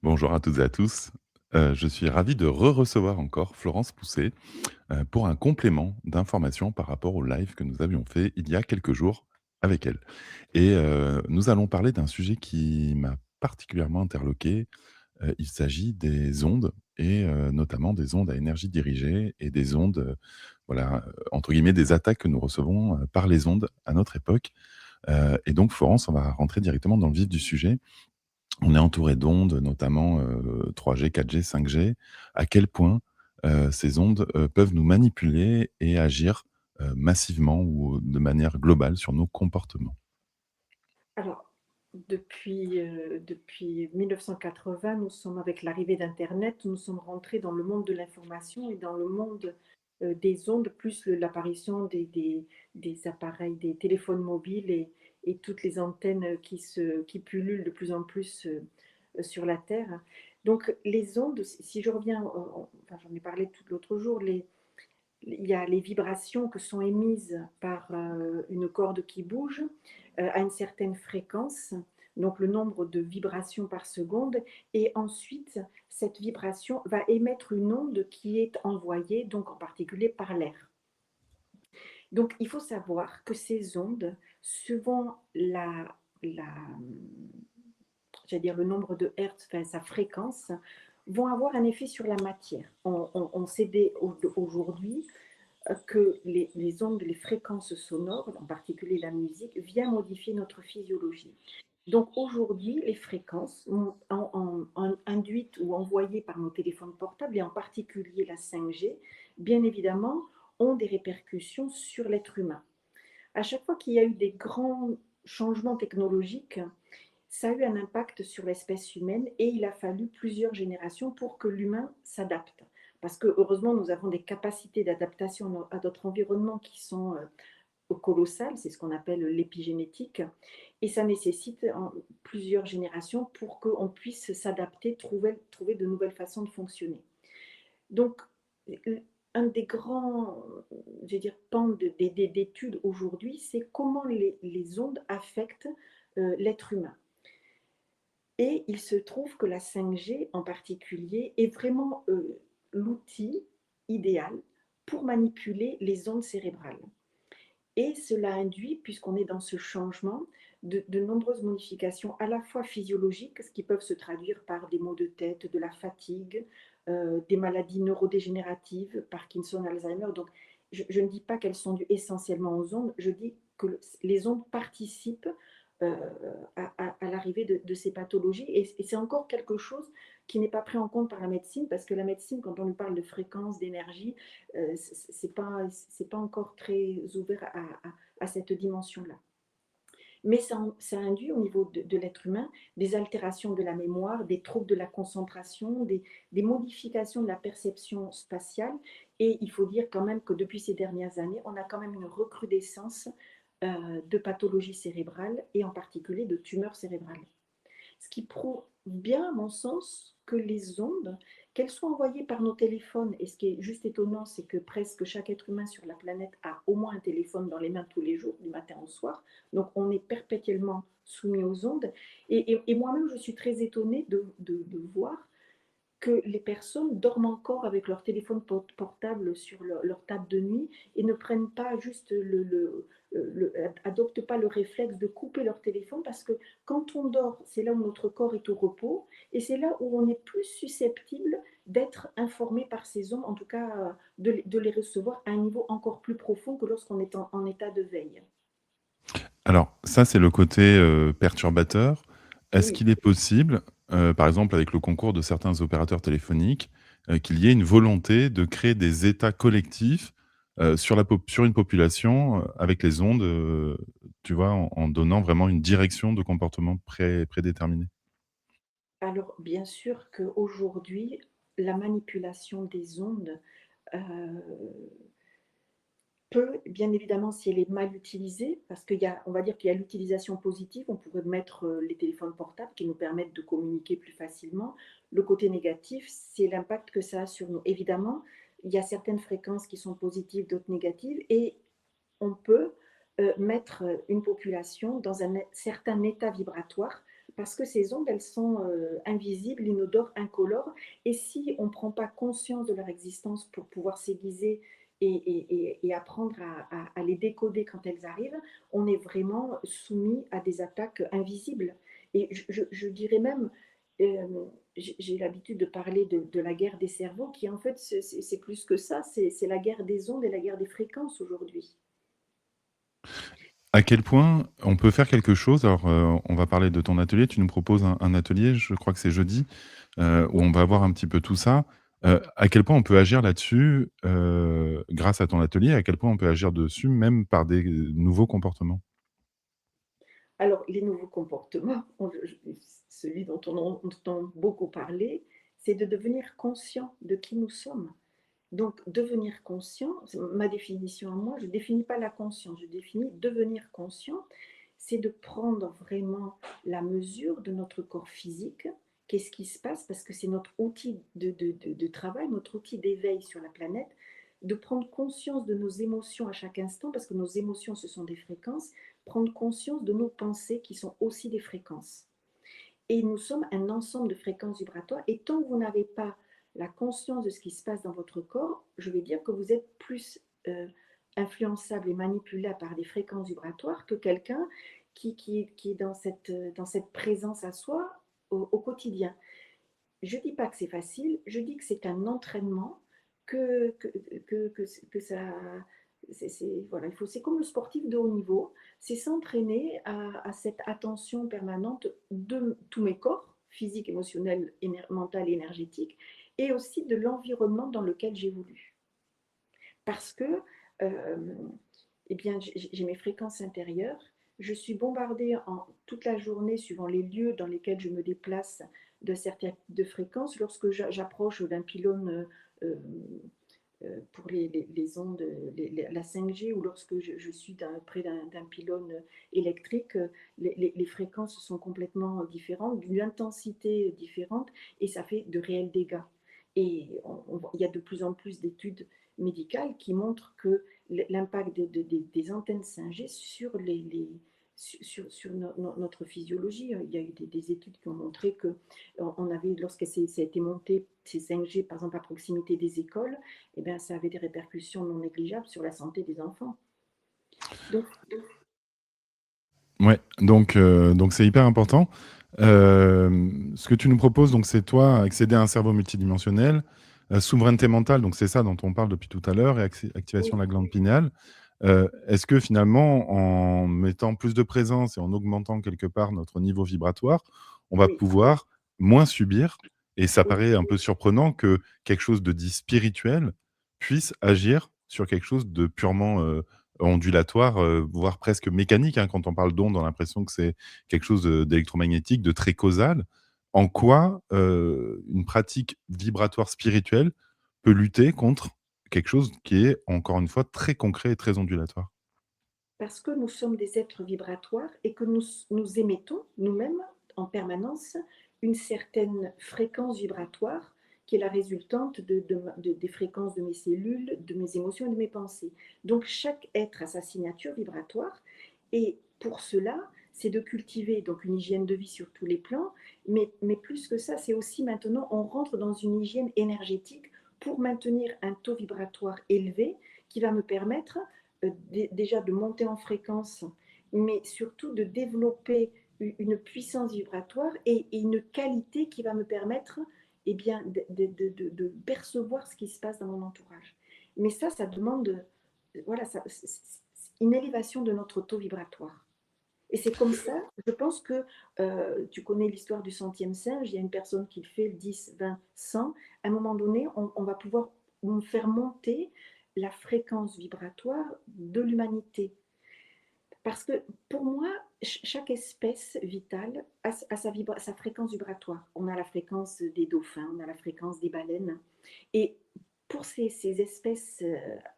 Bonjour à toutes et à tous. Je suis ravi de recevoir encore Florence Pousset, pour un complément d'information par rapport au live que nous avions fait il y a quelques jours avec elle et nous allons parler d'un sujet qui m'a particulièrement interloqué. Il s'agit des ondes et notamment des ondes à énergie dirigée et des ondes, voilà, entre guillemets «des attaques» que nous recevons, par les ondes à notre époque. Et donc Florence, on va rentrer directement dans le vif du sujet. On est entouré d'ondes, notamment, 3G, 4G, 5G. À quel point, ces ondes, peuvent nous manipuler et agir, massivement ou de manière globale sur nos comportements? Alors, depuis 1980, nous sommes avec l'arrivée d'internet, nous sommes rentrés dans le monde de l'information et dans le monde, des ondes, plus l'apparition des appareils, des téléphones mobiles et toutes les antennes qui pullulent de plus en plus, sur la terre. Donc les ondes, si je reviens, enfin j'en ai parlé tout l'autre jour, il y a les vibrations que sont émises par, une corde qui bouge, à une certaine fréquence, donc le nombre de vibrations par seconde, et ensuite cette vibration va émettre une onde qui est envoyée, donc en particulier par l'air. Donc il faut savoir que ces ondes, suivant la j'allais dire le nombre de hertz, enfin sa fréquence, vont avoir un effet sur la matière. On sait dès aujourd'hui que les ondes, les fréquences sonores, en particulier la musique, vient modifier notre physiologie. Donc aujourd'hui, les fréquences induites ou envoyées par nos téléphones portables, et en particulier la 5G, bien évidemment, ont des répercussions sur l'être humain. À chaque fois qu'il y a eu des grands changements technologiques, ça a eu un impact sur l'espèce humaine et il a fallu plusieurs générations pour que l'humain s'adapte. Parce que heureusement, nous avons des capacités d'adaptation à notre environnement qui sont colossales, c'est ce qu'on appelle l'épigénétique, et ça nécessite plusieurs générations pour qu'on puisse s'adapter, trouver de nouvelles façons de fonctionner. Donc, un des grands, je veux dire, pans d'études aujourd'hui, c'est comment les ondes affectent l'être humain. Et il se trouve que la 5G en particulier est vraiment l'outil idéal pour manipuler les ondes cérébrales. Et cela induit, puisqu'on est dans ce changement, de nombreuses modifications à la fois physiologiques, ce qui peuvent se traduire par des maux de tête, de la fatigue, des maladies neurodégénératives, Parkinson, Alzheimer. Donc, je ne dis pas qu'elles sont dues essentiellement aux ondes, je dis que les ondes participent euh, à l'arrivée de ces pathologies. Et c'est encore quelque chose qui n'est pas pris en compte par la médecine, parce que la médecine, quand on lui parle de fréquence, d'énergie, c'est pas encore très ouvert à cette dimension-là. Mais ça induit au niveau de l'être humain des altérations de la mémoire, des troubles de la concentration, des modifications de la perception spatiale. Et il faut dire quand même que depuis ces dernières années, on a quand même une recrudescence de pathologies cérébrales et en particulier de tumeurs cérébrales. Ce qui prouve bien, à mon sens, que les ondes, qu'elles soient envoyées par nos téléphones, et ce qui est juste étonnant, c'est que presque chaque être humain sur la planète a au moins un téléphone dans les mains tous les jours, du matin au soir, donc on est perpétuellement soumis aux ondes. Et moi-même, je suis très étonnée de voir que les personnes dorment encore avec leur téléphone portable sur leur table de nuit et ne prennent pas juste adoptent pas le réflexe de couper leur téléphone, parce que quand on dort, c'est là où notre corps est au repos et c'est là où on est plus susceptible d'être informé par ces ondes, en tout cas de les recevoir à un niveau encore plus profond que lorsqu'on est en état de veille. Alors ça, c'est le côté, perturbateur. Est-ce Oui. qu'il est possible, par exemple avec le concours de certains opérateurs téléphoniques, qu'il y ait une volonté de créer des états collectifs, sur une population, avec les ondes, tu vois? En donnant vraiment une direction de comportement prédéterminée? Alors bien sûr qu'aujourd'hui, la manipulation des ondes euh, peut, bien évidemment, si elle est mal utilisée, parce qu'il y a, on va dire qu'il y a l'utilisation positive, on pourrait mettre les téléphones portables qui nous permettent de communiquer plus facilement. Le côté négatif, c'est l'impact que ça a sur nous. Évidemment, il y a certaines fréquences qui sont positives, d'autres négatives, et on peut mettre une population dans un certain état vibratoire Parce que ces ondes, elles sont invisibles, inodores, incolores. Et si on ne prend pas conscience de leur existence pour pouvoir s'aiguiser et apprendre à les décoder quand elles arrivent, on est vraiment soumis à des attaques invisibles. Et je dirais même, j'ai l'habitude de parler de la guerre des cerveaux, qui en fait, c'est plus que ça, c'est la guerre des ondes et la guerre des fréquences aujourd'hui. À quel point on peut faire quelque chose? Alors, on va parler de ton atelier. Tu nous proposes un atelier, je crois que c'est jeudi, où on va voir un petit peu tout ça. À quel point on peut agir là-dessus, grâce à ton atelier? À quel point on peut agir dessus, même par des nouveaux comportements? Alors, les nouveaux comportements, celui dont on entend beaucoup parler, c'est de devenir conscient de qui nous sommes. Donc, devenir conscient, c'est ma définition à moi, je ne définis pas la conscience, je définis devenir conscient, c'est de prendre vraiment la mesure de notre corps physique, qu'est-ce qui se passe, parce que c'est notre outil de travail, notre outil d'éveil sur la planète, de prendre conscience de nos émotions à chaque instant, parce que nos émotions, ce sont des fréquences, prendre conscience de nos pensées qui sont aussi des fréquences. Et nous sommes un ensemble de fréquences vibratoires. Et tant que vous n'avez pas la conscience de ce qui se passe dans votre corps, je vais dire que vous êtes plus influençable et manipulable par des fréquences vibratoires que quelqu'un qui est dans cette présence à soi au quotidien. Je ne dis pas que c'est facile, je dis que c'est un entraînement, que, que, que ça. Voilà, c'est comme le sportif de haut niveau, c'est s'entraîner à cette attention permanente de tous mes corps, physique, émotionnel, mental et énergétique, et aussi de l'environnement dans lequel j'évolue. Parce que euh, eh bien, j'ai mes fréquences intérieures. Je suis bombardée toute la journée, suivant les lieux dans lesquels je me déplace, de certaines de fréquences. Lorsque j'approche d'un pylône pour les ondes, la 5G, ou lorsque je suis près d'un pylône électrique, les fréquences sont complètement différentes, d'une intensité différente, et ça fait de réels dégâts. Et il y a de plus en plus d'études médicales qui montrent que l'impact des antennes 5G sur sur notre physiologie. Il y a eu des études qui ont montré que on avait, lorsque ça a été monté, ces 5G, par exemple, à proximité des écoles, eh bien, ça avait des répercussions non négligeables sur la santé des enfants. Donc, Ouais, donc c'est hyper important. Ce que tu nous proposes, donc, c'est toi accéder à un cerveau multidimensionnel, souveraineté mentale, donc c'est ça dont on parle depuis tout à l'heure, et activation oui, de la glande pinéale. Est-ce que finalement, en mettant plus de présence et en augmentant quelque part notre niveau vibratoire, on va oui, pouvoir moins subir? Et ça oui, paraît un peu surprenant que quelque chose de dit spirituel puisse agir sur quelque chose de purement ondulatoire, voire presque mécanique, hein. Quand on parle d'onde, on a l'impression que c'est quelque chose d'électromagnétique, de très causal. En quoi une pratique vibratoire spirituelle peut lutter contre quelque chose qui est, encore une fois, très concret et très ondulatoire? parce que nous sommes des êtres vibratoires et que nous émettons nous-mêmes en permanence une certaine fréquence vibratoire qui est la résultante des fréquences de mes cellules, de mes émotions et de mes pensées. Donc chaque être a sa signature vibratoire, et pour cela, c'est de cultiver donc une hygiène de vie sur tous les plans, mais plus que ça, c'est aussi maintenant, on rentre dans une hygiène énergétique pour maintenir un taux vibratoire élevé qui va me permettre déjà de monter en fréquence, mais surtout de développer une puissance vibratoire et une qualité qui va me permettre, eh bien, de percevoir ce qui se passe dans mon entourage. Mais ça demande, voilà, une élévation de notre taux vibratoire. Et c'est comme ça, je pense que tu connais l'histoire du centième singe, il y a une personne qui le fait, le 10, 20, 100. À un moment donné, on va pouvoir faire monter la fréquence vibratoire de l'humanité. Parce que pour moi, chaque espèce vitale a sa fréquence vibratoire. On a la fréquence des dauphins, on a la fréquence des baleines. Et pour ces espèces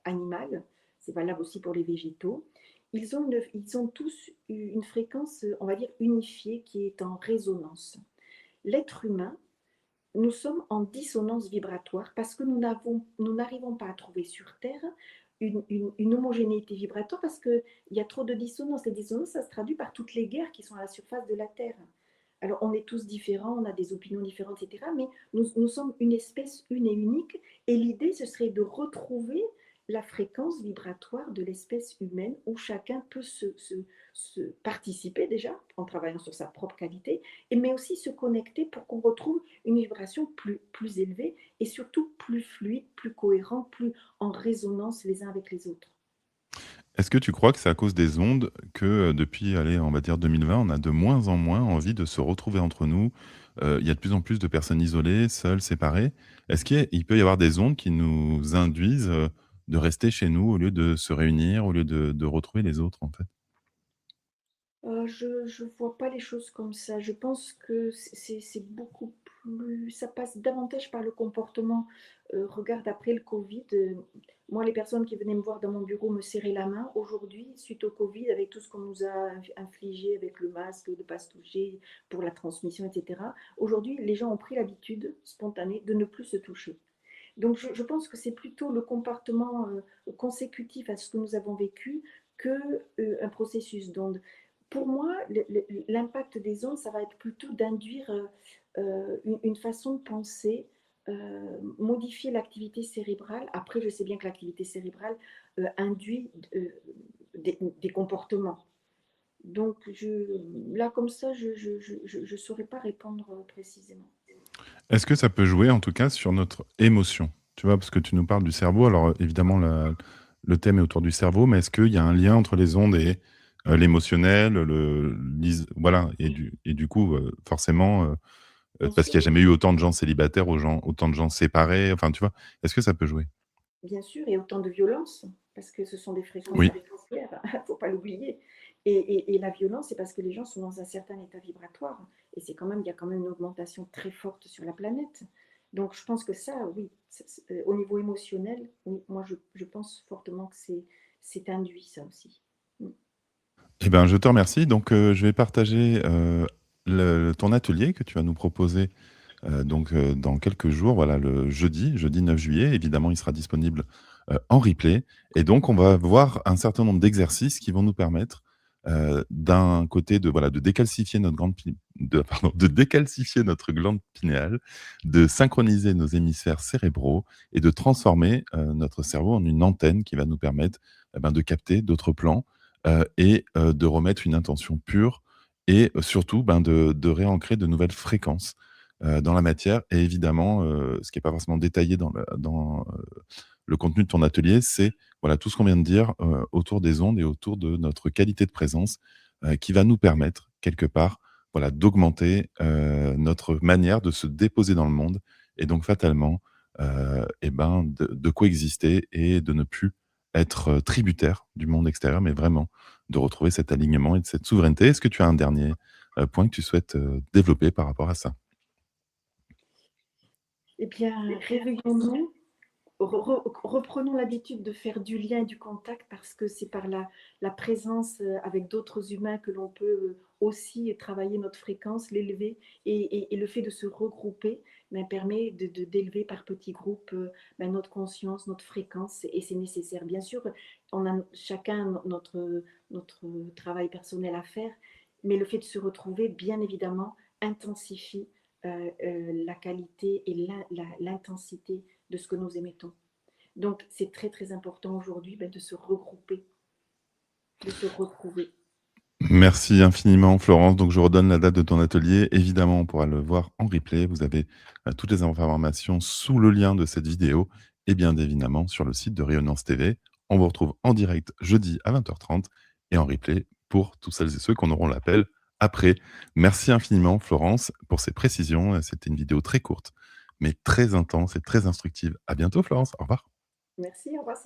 animales, c'est valable aussi pour les végétaux, ils ont tous une fréquence, on va dire, unifiée qui est en résonance. L'être humain, nous sommes en dissonance vibratoire parce que nous n'arrivons pas à trouver sur Terre une homogénéité vibratoire, parce qu'il y a trop de dissonance. Les dissonances, ça se traduit par toutes les guerres qui sont à la surface de la Terre. Alors, on est tous différents, on a des opinions différentes, et cetera, mais nous sommes une espèce une et unique, et l'idée, ce serait de retrouver la fréquence vibratoire de l'espèce humaine où chacun peut se participer déjà en travaillant sur sa propre qualité, mais aussi se connecter pour qu'on retrouve une vibration plus élevée et surtout plus fluide, plus cohérente, plus en résonance les uns avec les autres. Est-ce que tu crois que c'est à cause des ondes que, depuis, allez, on va dire 2020, on a de moins en moins envie de se retrouver entre nous? Il y a de plus en plus de personnes isolées, seules, séparées. Est-ce qu'il peut y avoir des ondes qui nous induisent, de rester chez nous au lieu de se réunir, au lieu de retrouver les autres, en fait? Je vois pas les choses comme ça. Je pense que c'est beaucoup plus ça passe davantage par le comportement. Regarde après le covid, moi les personnes qui venaient me voir dans mon bureau me serraient la main. Aujourd'hui, suite au covid, avec tout ce qu'on nous a infligé avec le masque, de ne pas se toucher pour la transmission et cetera, aujourd'hui les gens ont pris l'habitude spontanée de ne plus se toucher. Donc je pense que c'est plutôt le comportement, consécutif à ce que nous avons vécu que, un processus d'onde. Pour moi, l'impact des ondes, ça va être plutôt d'induire, une façon de penser, modifier l'activité cérébrale. Après, je sais bien que l'activité cérébrale, induit des comportements. Donc là, comme ça, je saurais pas répondre, précisément. Est-ce que ça peut jouer, en tout cas, sur notre émotion? Tu vois? Parce que tu nous parles du cerveau. Alors, évidemment, le thème est autour du cerveau, mais est-ce qu'il y a un lien entre les ondes et l'émotionnel, voilà, et du coup, forcément, Bien parce sûr. qu'il n'y a jamais eu autant de gens célibataires, autant de gens séparés, enfin, tu vois? Est-ce que ça peut jouer? Bien sûr, et autant de violence, parce que ce sont des fréquences Oui. artificielles, il ne faut pas l'oublier. Et la violence, c'est parce que les gens sont dans un certain état vibratoire. Et il y a quand même une augmentation très forte sur la planète. Donc je pense que ça, oui, au niveau émotionnel, oui, moi je pense fortement que c'est induit ça aussi. Mm. Eh ben, je te remercie. Donc, je vais partager, ton atelier que tu vas nous proposer, dans quelques jours, voilà, le jeudi 9 juillet. Évidemment, il sera disponible, en replay, et donc on va voir un certain nombre d'exercices qui vont nous permettre, d'un côté de, voilà, de décalcifier notre glande pi de pardon, de décalcifier notre glande pinéale, de synchroniser nos hémisphères cérébraux et de transformer, notre cerveau en une antenne qui va nous permettre, eh ben, de capter d'autres plans, de remettre une intention pure, et surtout, ben, de réancrer de nouvelles fréquences dans la matière. Et évidemment, ce qui est pas forcément détaillé le contenu de ton atelier, c'est, voilà, tout ce qu'on vient de dire, autour des ondes et autour de notre qualité de présence, qui va nous permettre quelque part, voilà, d'augmenter, notre manière de se déposer dans le monde, et donc fatalement, et ben, de coexister et de ne plus être, tributaire du monde extérieur, mais vraiment de retrouver cet alignement et de cette souveraineté. Est-ce que tu as un dernier, point que tu souhaites, développer par rapport à ça? Eh bien, réveillons-nous. Reprenons l'habitude de faire du lien et du contact parce que c'est par la présence avec d'autres humains que l'on peut aussi travailler notre fréquence, l'élever et le fait de se regrouper ben, permet d'élever par petits groupes ben, notre conscience, notre fréquence et c'est nécessaire. Bien sûr, on a chacun notre travail personnel à faire, mais le fait de se retrouver, bien évidemment, intensifie la qualité et l'intensité de ce que nous émettons. Donc, c'est très, très important aujourd'hui ben, de se regrouper, de se retrouver. Merci infiniment, Florence. Donc, je redonne la date de ton atelier. Évidemment, on pourra le voir en replay. Vous avez, toutes les informations sous le lien de cette vidéo, et bien évidemment sur le site de Rayonnance TV. On vous retrouve en direct jeudi à 20h30 et en replay pour tous celles et ceux qu'on auront l'appel après. Merci infiniment, Florence, pour ces précisions. C'était une vidéo très courte, mais très intense et très instructive. À bientôt, Florence. Au revoir. Merci, au revoir.